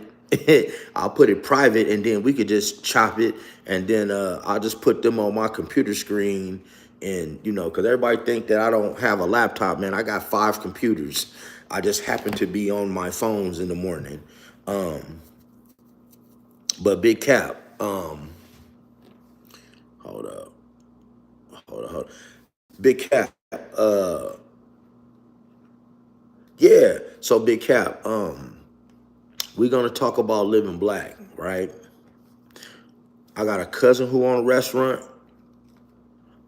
I'll put it private, and then we could just chop it, and then I'll just put them on my computer screen, and because everybody think that I don't have a laptop, man. I got 5 computers. I just happen to be on my phones in the morning. But big cap, hold up, hold up. Big cap, yeah. So big cap, we're gonna talk about living black, right? I got a cousin who owns a restaurant.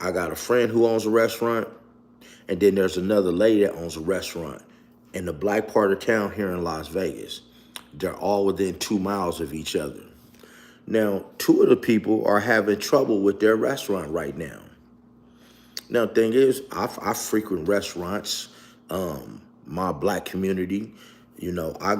I got a friend who owns a restaurant. And then there's another lady that owns a restaurant in the black part of town here in Las Vegas. They're all within 2 miles of each other. Now, 2 of the people are having trouble with their restaurant right now. Now, the thing is, I frequent restaurants, my black community. I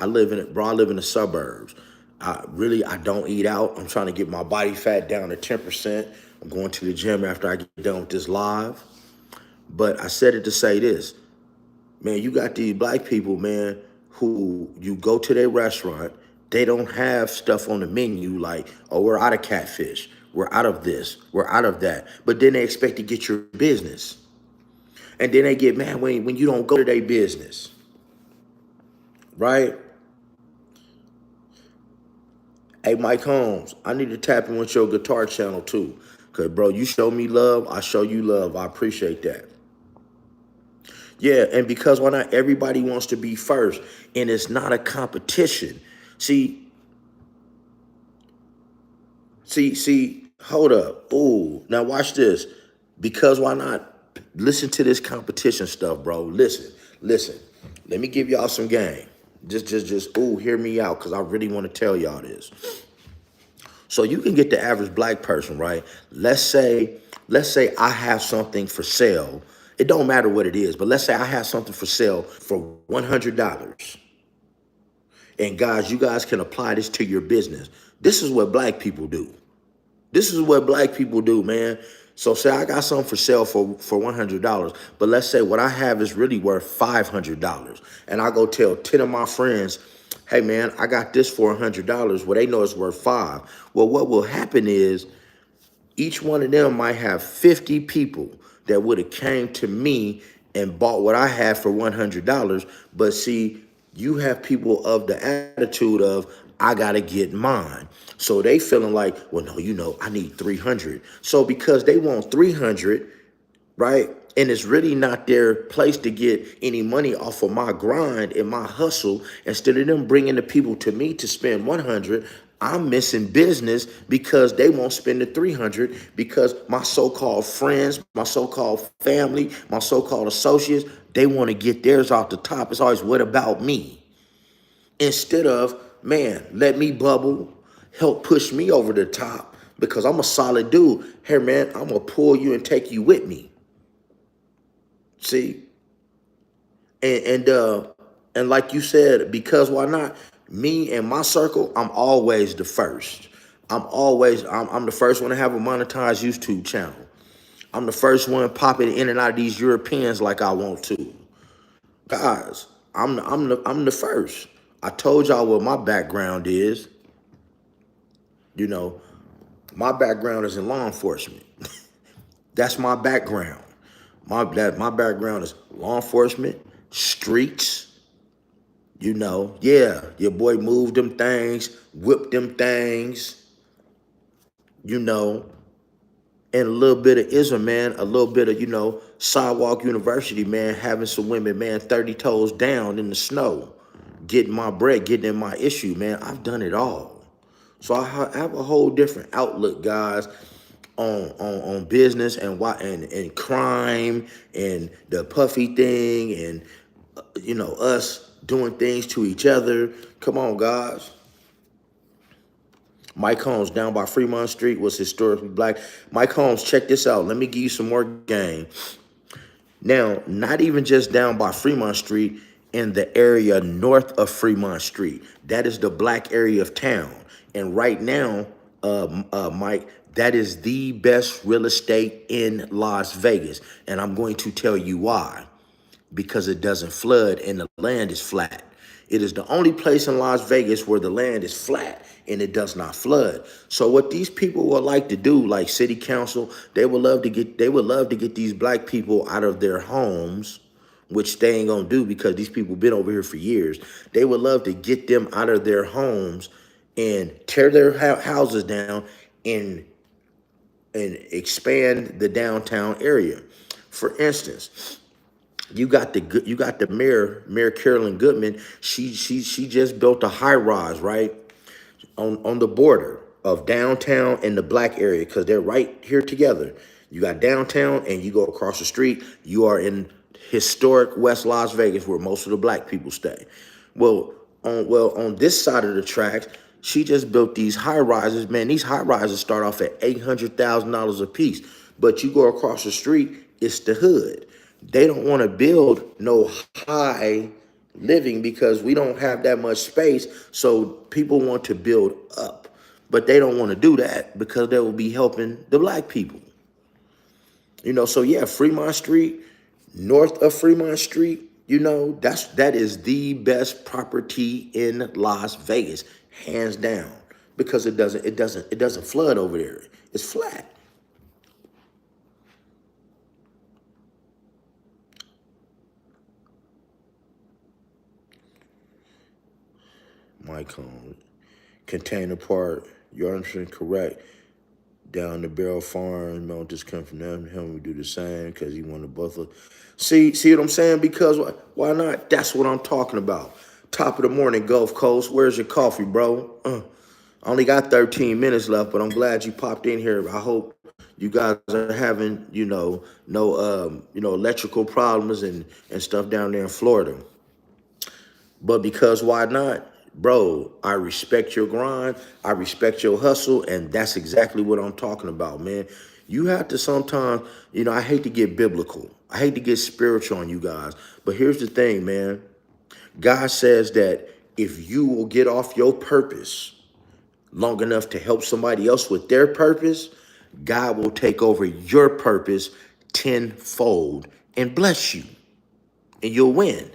live in it, bro. I live in the suburbs. I don't eat out. I'm trying to get my body fat down to 10%. I'm going to the gym after I get done with this live. But I said it to say this, man, you got these black people, man, who you go to their restaurant, they don't have stuff on the menu like, oh, we're out of catfish. We're out of this. We're out of that. But then they expect to get your business. And then they get mad when you don't go to their business. Right? Hey, Mike Holmes, I need to tap in with your guitar channel too. Because, bro, you show me love, I show you love. I appreciate that. Yeah, and because why not? Everybody wants to be first, and it's not a competition. See, hold up. Ooh, now watch this. Because why not? Listen to this competition stuff, bro. Listen. Let me give y'all some game. Ooh, hear me out, because I really want to tell y'all this. So you can get the average black person, right? Let's say I have something for sale. It don't matter what it is, but let's say I have something for sale for $100. And guys, you guys can apply this to your business. This is what black people do. This is what black people do, man. So say I got something for sale for $100, but let's say what I have is really worth $500. And I go tell 10 of my friends, hey man, I got this for $100. Well, they know it's worth 5. Well, what will happen is each one of them might have 50 people that would have came to me and bought what I had for $100. But see, you have people of the attitude of, I gotta get mine. So they feeling like, well, no, I need 300. So because they want 300, right? And it's really not their place to get any money off of my grind and my hustle. Instead of them bringing the people to me to spend 100, I'm missing business because they won't spend the 300 because my so-called friends, my so-called family, my so-called associates, they want to get theirs off the top. It's always, what about me? Instead of, man, let me bubble, help push me over the top because I'm a solid dude. Hey, man, I'm going to pull you and take you with me. See, and like you said, because why not? Me and my circle, I'm always the first. I'm the first one to have a monetized YouTube channel. I'm the first one popping in and out of these Europeans like I want to. Guys, I'm the first. I told y'all what my background is. My background is in law enforcement. That's my background. My background is law enforcement, streets. Yeah, your boy moved them things, whipped them things, and a little bit of ism, man, a little bit of, sidewalk university, man, having some women, man, 30 toes down in the snow, getting my bread, getting in my issue, man. I've done it all. So I have a whole different outlook, guys, on business and crime and the puffy thing and us doing things to each other. Come on, guys. Mike Holmes down by Fremont Street was historically black. Mike Holmes, check this out. Let me give you some more game. Now, not even just down by Fremont Street, in the area north of Fremont Street. That is the black area of town. And right now, Mike, that is the best real estate in Las Vegas. And I'm going to tell you why. Because it doesn't flood and the land is flat. It is the only place in Las Vegas where the land is flat and it does not flood. So what these people would like to do, like city council, they would love to get these black people out of their homes, which they ain't gonna do because these people been over here for years. They would love to get them out of their homes and tear their houses down and expand the downtown area. For instance, you got the mayor Carolyn Goodman. She just built a high rise right on the border of downtown and the black area because they're right here together. You got downtown and you go across the street, you are in historic West Las Vegas where most of the black people stay. Well, on this side of the tracks, she just built these high rises. Man, these high rises start off at $800,000 a piece. But you go across the street, it's the hood. They don't want to build no high living because we don't have that much space. So people want to build up, but they don't want to do that because they will be helping the black people. So yeah, Fremont Street, north of Fremont Street, that is the best property in Las Vegas, hands down, because it doesn't flood over there. It's flat. Mike Home. Container part, you're understanding correct. Down the Barrel Farm, Mount just come from them. Him we do the same because he wanted both of. See what I'm saying? Because why not? That's what I'm talking about. Top of the morning, Gulf Coast. Where's your coffee, bro? I only got 13 minutes left, but I'm glad you popped in here. I hope you guys are having, no, electrical problems and stuff down there in Florida. But because why not? Bro, I respect your grind. I respect your hustle. And that's exactly what I'm talking about, man. You have to sometimes, I hate to get biblical. I hate to get spiritual on you guys. But here's the thing, man. God says that if you will get off your purpose long enough to help somebody else with their purpose, God will take over your purpose tenfold and bless you. And you'll win.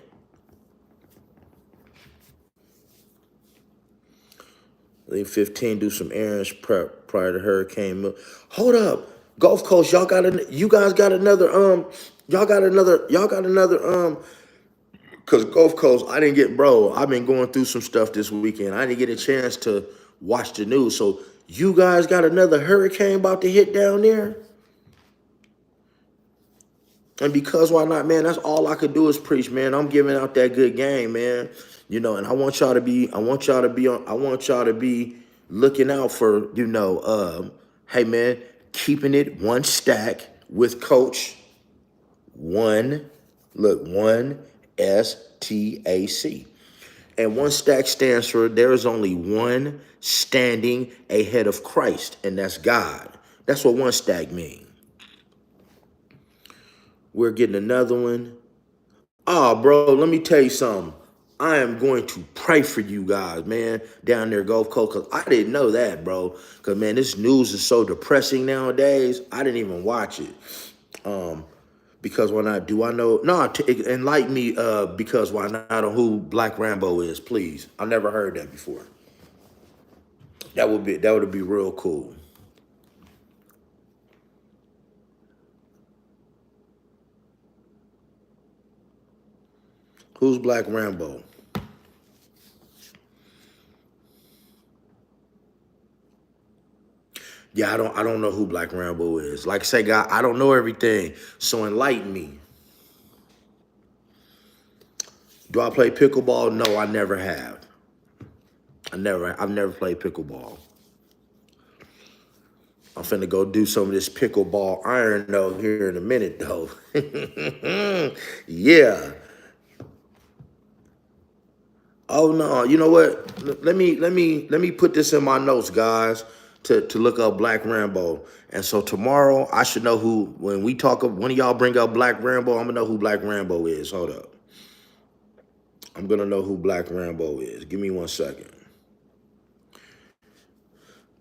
Leave 15, do some errands prep prior to hurricane. Hold up. Gulf Coast, you guys got another, cause Gulf Coast, I've been going through some stuff this weekend. I didn't get a chance to watch the news. So you guys got another hurricane about to hit down there? And because why not, man? That's all I could do is preach, man. I'm giving out that good game, man. And I want y'all to be looking out for, hey man, keeping it one stack with Coach one STAC. And one stack stands for there is only one standing ahead of Christ, and that's God. That's what one stack means. We're getting another one. Oh, bro, let me tell you something. I am going to pray for you guys, man, down there, Gulf Coast, because I didn't know that, bro. Because, man, this news is so depressing nowadays. I didn't even watch it. Because why not? Do I know? No, enlighten me, because why not on who Black Rambo is, please. I never heard that before. That would be real cool. Who's Black Rambo? Yeah, I don't know who Black Rambo is. Like I say, God, I don't know everything. So enlighten me. Do I play pickleball? No, I never have. I've never played pickleball. I'm finna go do some of this pickleball iron though here in a minute though. Yeah. Oh no, you know what? Let me put this in my notes, guys. to look up Black Rambo. And so tomorrow I should know who, when we talk, one of y'all bring up Black Rambo, I'm gonna know who Black Rambo is. Hold up. I'm gonna know who Black Rambo is. Give me 1 second.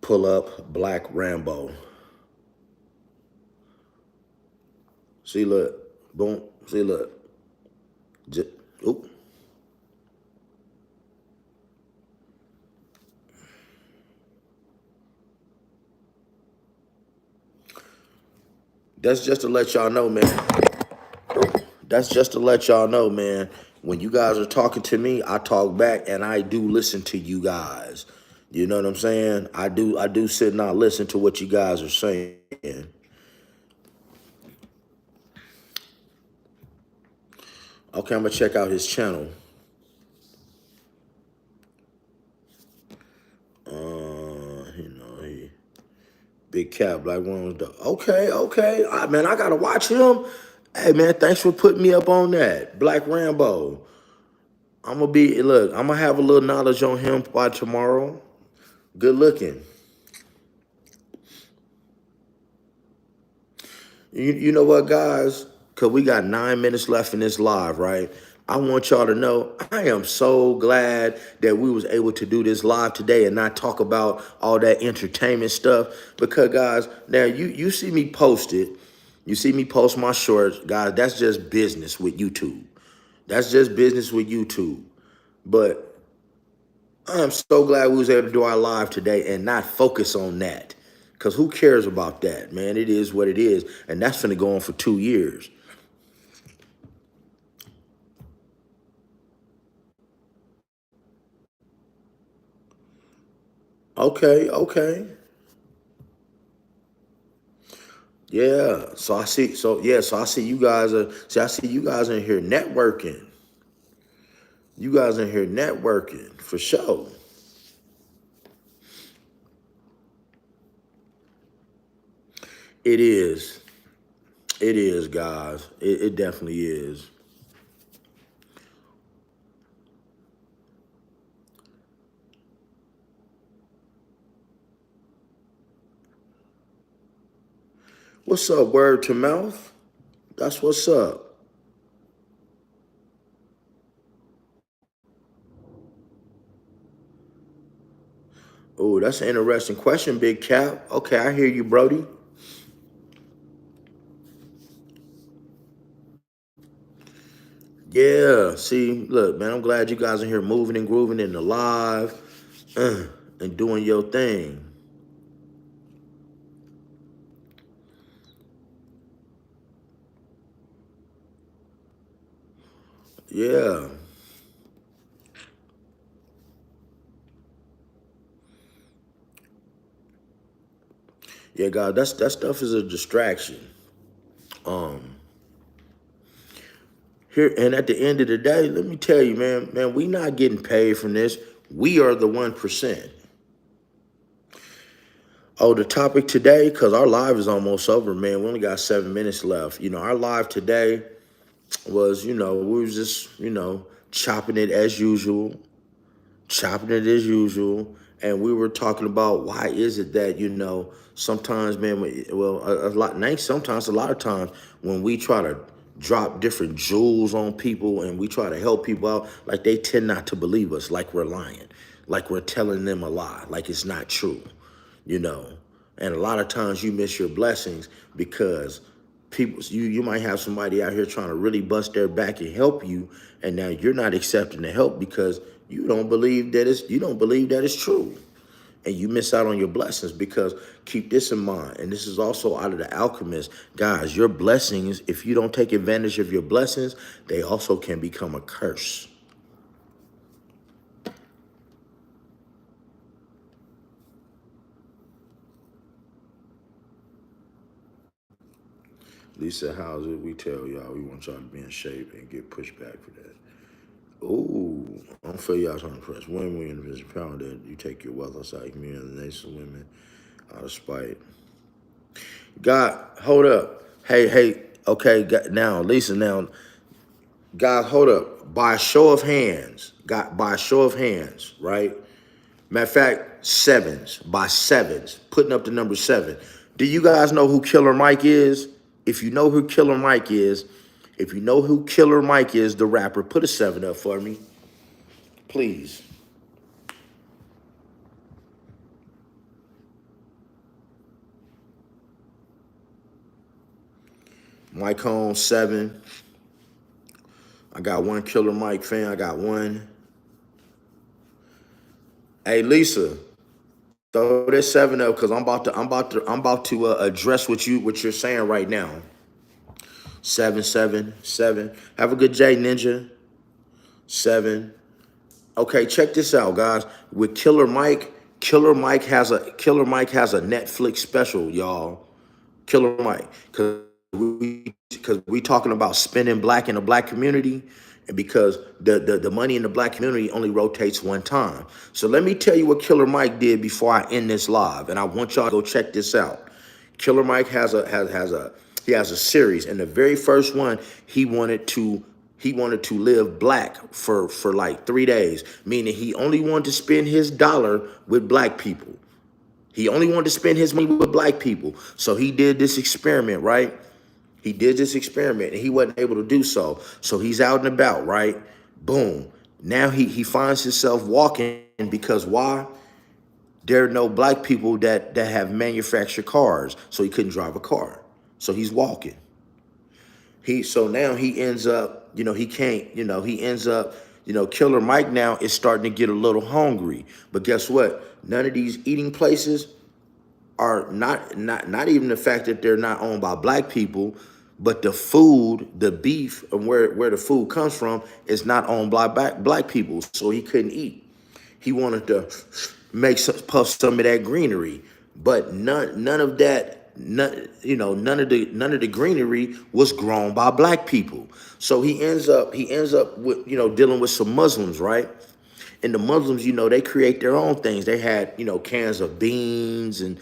Pull up Black Rambo. See, look. Boom. See, look. Oop. That's just to let y'all know, man. That's just to let y'all know, man. When you guys are talking to me, I talk back and I do listen to you guys. You know what I'm saying? I do sit and I listen to what you guys are saying. Okay, I'm gonna check out his channel. He big cap, Black Woman's dog. Okay. Man, I gotta watch him. Hey man, thanks for putting me up on that. Black Rambo. I'm gonna have a little knowledge on him by tomorrow. Good looking. You know what, guys? Because we got 9 minutes left in this live, right? I want y'all to know I am so glad that we was able to do this live today and not talk about all that entertainment stuff. Because, guys, now you see me post it. You see me post my shorts. Guys, that's just business with YouTube. That's just business with YouTube. But I'm so glad we was able to do our live today and not focus on that. Because who cares about that, man? It is what it is. And that's going to go on for 2 years. Okay. Yeah. So I see you guys I see you guys in here networking. You guys in here networking for sure. It is. It is, guys. It definitely is. What's up, word to mouth? That's what's up. Oh, that's an interesting question, Big Cap. Okay, I hear you, Brody. Yeah, see, look, man, I'm glad you guys are here moving and grooving in the live and doing your thing. Yeah. Yeah, God, that stuff is a distraction. Um, Here and at the end of the day, let me tell you, man, we not getting paid from this. We are the 1%. Oh, the topic today, because our live is almost over, man. We only got 7 minutes left. Our live today was, we was just, chopping it as usual. Chopping it as usual, and we were talking about why is it that sometimes, man, a lot, sometimes, a lot of times when we try to drop different jewels on people and we try to help people out, like they tend not to believe us, like we're lying, like we're telling them a lie, like it's not true, you know. And a lot of times you miss your blessings because you might have somebody out here trying to really bust their back and help you, and now you're not accepting the help because you don't believe that it's true, and you miss out on your blessings. Because keep this in mind, and this is also out of The Alchemist, guys. Your blessings, if you don't take advantage of your blessings, they also can become a curse. Lisa, how's it? We tell y'all we want y'all to be in shape and get pushed back for that. Ooh, I don't feel y'all trying to press women in this power that you take your wealth outside the community of the nation of women out of spite. God, hold up. Hey, okay, now, Lisa, now, God, hold up. By a show of hands, right? Matter of fact, sevens, by sevens, putting up the number 7. Do you guys know who Killer Mike is? If you know who Killer Mike is, if you know who Killer Mike is, the rapper, put a 7 up for me, please. Mike Holmes, 7. I got one Killer Mike fan. I got one. Hey, Lisa, throw that 7 up because I'm about to address what you're saying right now. 7, 7, 7. Have a good day, Ninja. 7. Okay, check this out, guys. With Killer Mike, Killer Mike has a Netflix special, y'all. Killer Mike, because we talking about spending black in the black community, and because the money in the black community only rotates one time. So let me tell you what Killer Mike did before I end this live, and I want y'all to go check this out. Killer Mike has a series, and the very first one he wanted to live black for like 3 days, meaning he only wanted to spend his dollar with black people. He only wanted to spend his money with black people. So he did this experiment, right? He did this experiment and he wasn't able to do so. So he's out and about, right? Boom. Now he finds himself walking because why? There are no black people that have manufactured cars. So he couldn't drive a car. So he's walking. So now he ends up, he can't, he ends up, Killer Mike now is starting to get a little hungry. But guess what? None of these eating places are not even the fact that they're not owned by black people, but the food, the beef, and where the food comes from is not owned by black people. So he couldn't eat. He wanted to puff some of that greenery, but none of that. None of the greenery was grown by black people. So he ends up with, dealing with some Muslims, right? And the Muslims, they create their own things. They had, cans of beans and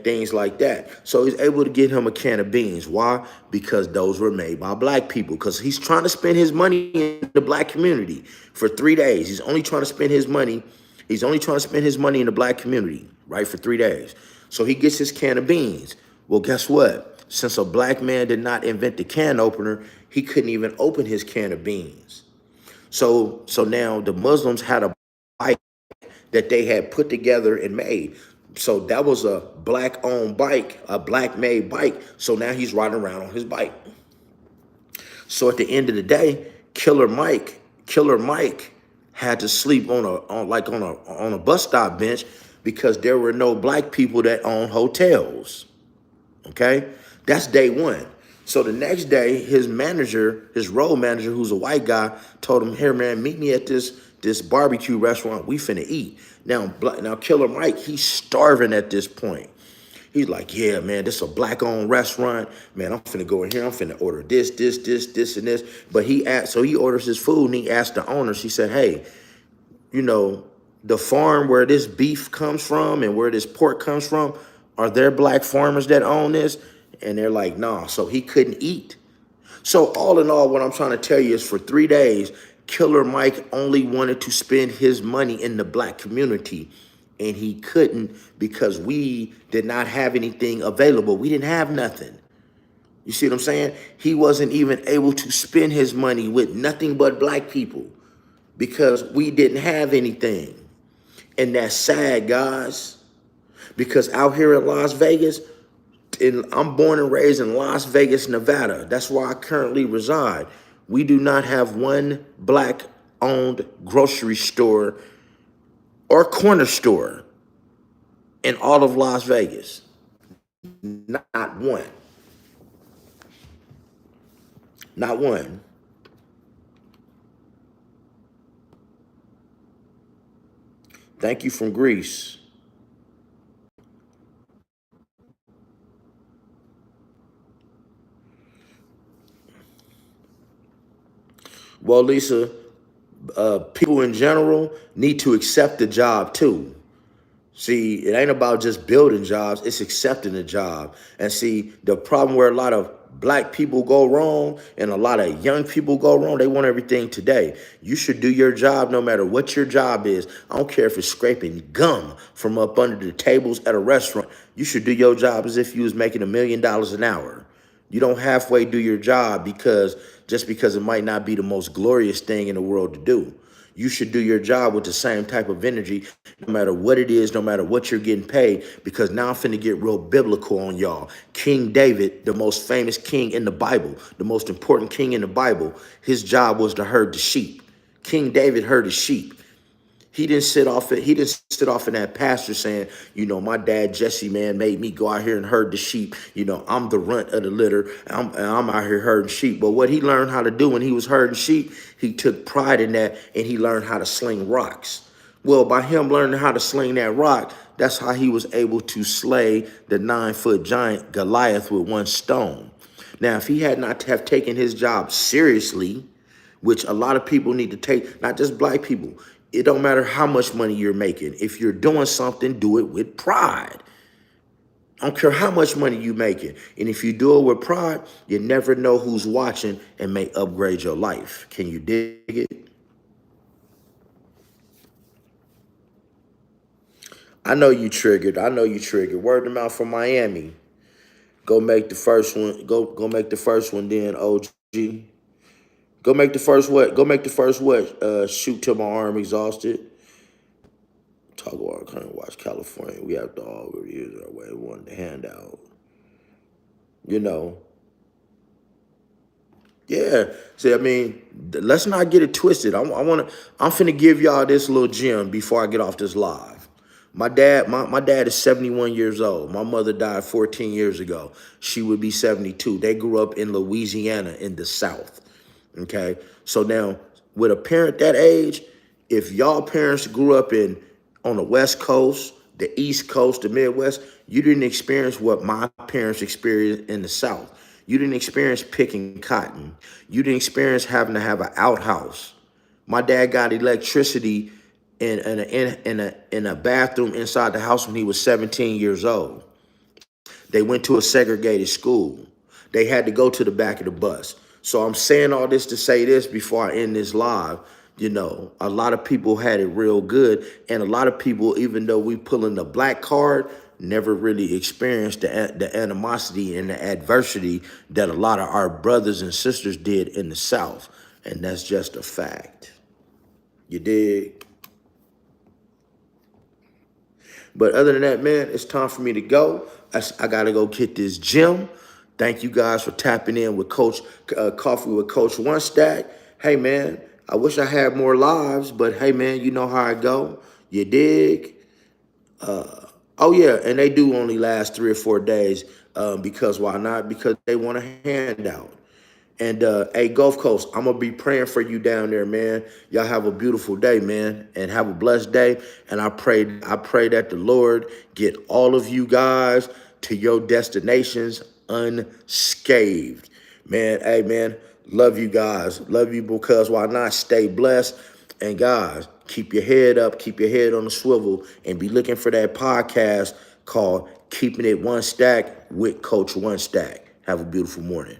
things like that. So he's able to get him a can of beans. Why? Because those were made by black people. Because he's trying to spend his money in the black community for 3 days. He's only trying to spend his money. He's only trying to spend his money in the black community, right, for 3 days. So he gets his can of beans. Well, guess what? Since a black man did not invent the can opener, he couldn't even open his can of beans. So now the Muslims had a bike that they had put together and made. So that was a black-owned bike, a black-made bike. So now he's riding around on his bike. So at the end of the day, Killer Mike had to sleep on a bus stop bench because there were no black people that owned hotels. Okay, that's day one. So the next day, his road manager, who's a white guy, told him, "Here, man, meet me at this barbecue restaurant. We finna eat." Now Killer Mike, he's starving at this point. He's like, "Yeah, man, this is a black-owned restaurant. Man, I'm finna go in here. I'm finna order this, and this." But he orders his food and he asked the owners. He said, "Hey, the farm where this beef comes from and where this pork comes from, are there black farmers that own this?" And they're like, "Nah." So he couldn't eat. So all in all, what I'm trying to tell you is for 3 days, Killer Mike only wanted to spend his money in the black community. And he couldn't because we did not have anything available. We didn't have nothing. You see what I'm saying? He wasn't even able to spend his money with nothing but black people because we didn't have anything. And that's sad, guys. Because out here in Las Vegas, I'm born and raised in Las Vegas, Nevada. That's where I currently reside. We do not have one black-owned grocery store or corner store in all of Las Vegas. Not one. Not one. Thank you from Greece. Well, Lisa, people in general need to accept the job too. See, it ain't about just building jobs, it's accepting the job. And see, the problem where a lot of black people go wrong and a lot of young people go wrong. They want everything today. You should do your job no matter what your job is. I don't care if it's scraping gum from up under the tables at a restaurant. You should do your job as if you was making $1,000,000 an hour. You don't halfway do your job because it might not be the most glorious thing in the world to do. You should do your job with the same type of energy, no matter what it is, no matter what you're getting paid, because now I'm finna get real biblical on y'all. King David, the most famous king in the Bible, the most important king in the Bible, his job was to herd the sheep. King David herded sheep. He didn't sit off in that pasture saying, my dad Jesse, man, made me go out here and herd the sheep. I'm the runt of the litter. I'm out here herding sheep. But what he learned how to do when he was herding sheep, he took pride in that, and he learned how to sling rocks. Well, by him learning how to sling that rock, that's how he was able to slay the 9-foot giant Goliath with one stone. Now, if he had not have taken his job seriously, which a lot of people need to take, not just black people. It don't matter how much money you're making. If you're doing something, do it with pride. I don't care how much money you're making. And if you do it with pride, you never know who's watching and may upgrade your life. Can you dig it? I know you triggered. Word of mouth from Miami. Go make the first one. Go make the first one then, OG. Go make the first what? Shoot till my arm exhausted. Talk about kind of watch California. We have to already use our way. We wanted to hand out. Yeah. See, let's not get it twisted. I'm finna give y'all this little gem before I get off this live. My dad is 71 years old. My mother died 14 years ago. She would be 72. They grew up in Louisiana in the South. Okay. So now with a parent that age, if y'all parents grew up on the West Coast, the East Coast, the Midwest, you didn't experience what my parents experienced in the South. You didn't experience picking cotton. You didn't experience having to have an outhouse. My dad got electricity in a bathroom inside the house when he was 17 years old. They went to a segregated school. They had to go to the back of the bus. So I'm saying all this to say this before I end this live. A lot of people had it real good. And a lot of people, even though we pulling the black card, never really experienced the animosity and the adversity that a lot of our brothers and sisters did in the South. And that's just a fact. You dig? But other than that, man, it's time for me to go. I got to go get this gym. Thank you guys for tapping in with Coffee with Coach1stac. Hey, man, I wish I had more lives, but hey, man, you know how I go. You dig? Oh, yeah, and they do only last 3 or 4 days because why not? Because they want a handout. And hey, Gulf Coast, I'm gonna be praying for you down there, man. Y'all have a beautiful day, man, and have a blessed day. And I pray that the Lord get all of you guys to your destinations unscathed. Man, hey, man, love you guys. Love you because why not? Stay blessed. And guys, keep your head up, keep your head on the swivel, and be looking for that podcast called Keeping It One Stack with Coach1stac. Have a beautiful morning.